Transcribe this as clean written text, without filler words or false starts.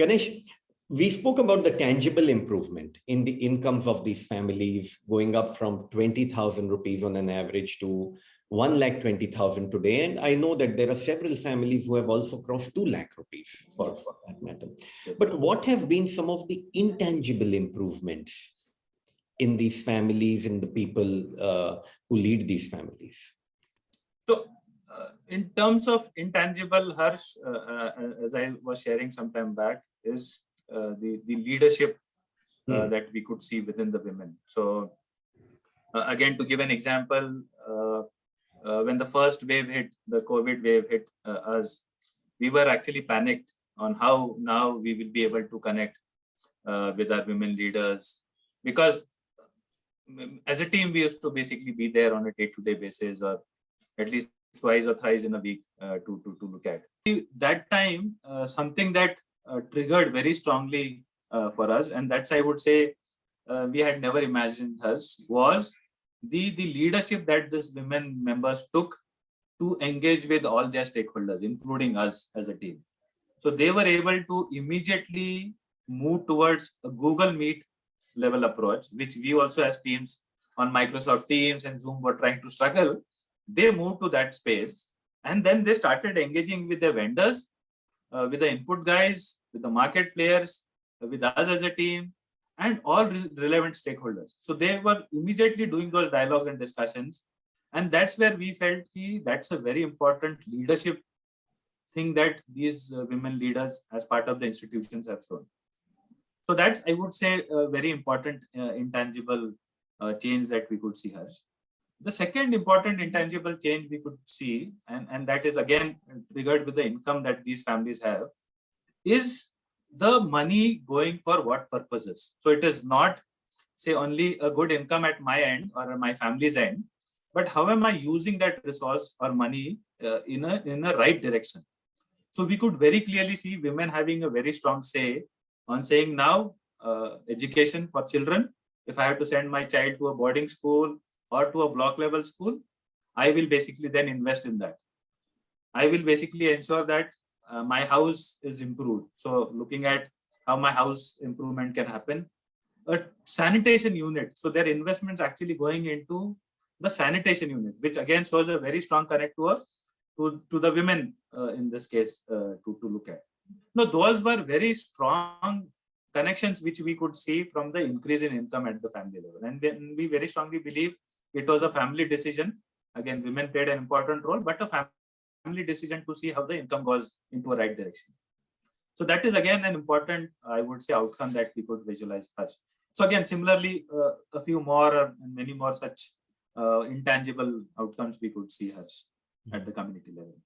Ganesh, we spoke about the tangible improvement in the incomes of these families going up from 20,000 rupees on an average to 1,20,000 today. And I know that there are several families who have also crossed 2 lakh rupees for that matter. But what have been some of the intangible improvements in these families, in the people who lead these families? So, in terms of intangible, Harsh, as I was sharing some time back, is the leadership that we could see within the women. So, again, to give an example, when the first wave hit, the COVID wave hit us, we were actually panicked on how now we will be able to connect with our women leaders, because as a team, we used to basically be there on a day-to-day basis, or at least twice or thrice in a week to look at. That time, something that triggered very strongly for us, and that's, I would say, we had never imagined us, was the leadership that these women members took to engage with all their stakeholders, including us as a team. So they were able to immediately move towards a Google Meet level approach, which we also as teams on Microsoft Teams and Zoom were trying to struggle. They moved to that space, and then they started engaging with the vendors, with the input guys, with the market players, with us as a team, and all relevant stakeholders. So they were immediately doing those dialogues and discussions. And that's where we felt that's a very important leadership thing that these women leaders as part of the institutions have shown. So that's, I would say, a very important intangible change that we could see, Harsh. The second important intangible change we could see, and that is again triggered with the income that these families have, is the money going for what purposes. So it is not, say, only a good income at my end or my family's end, but how am I using that resource or money in a right direction? So we could very clearly see women having a very strong say on saying now education for children. If I have to send my child to a boarding school or to a block level school, I will basically then invest in that. I will basically ensure that my house is improved. So looking at how my house improvement can happen. A sanitation unit. So their investments actually going into the sanitation unit, which again shows a very strong connect to the women in this case to look at. Now, those were very strong connections which we could see from the increase in income at the family level. And then we very strongly believe it was a family decision. Again, women played an important role, but a family decision to see how the income goes into a right direction. So that is again an important, I would say, outcome that we could visualize. So again, similarly, a few more and many more such intangible outcomes we could see at the community level.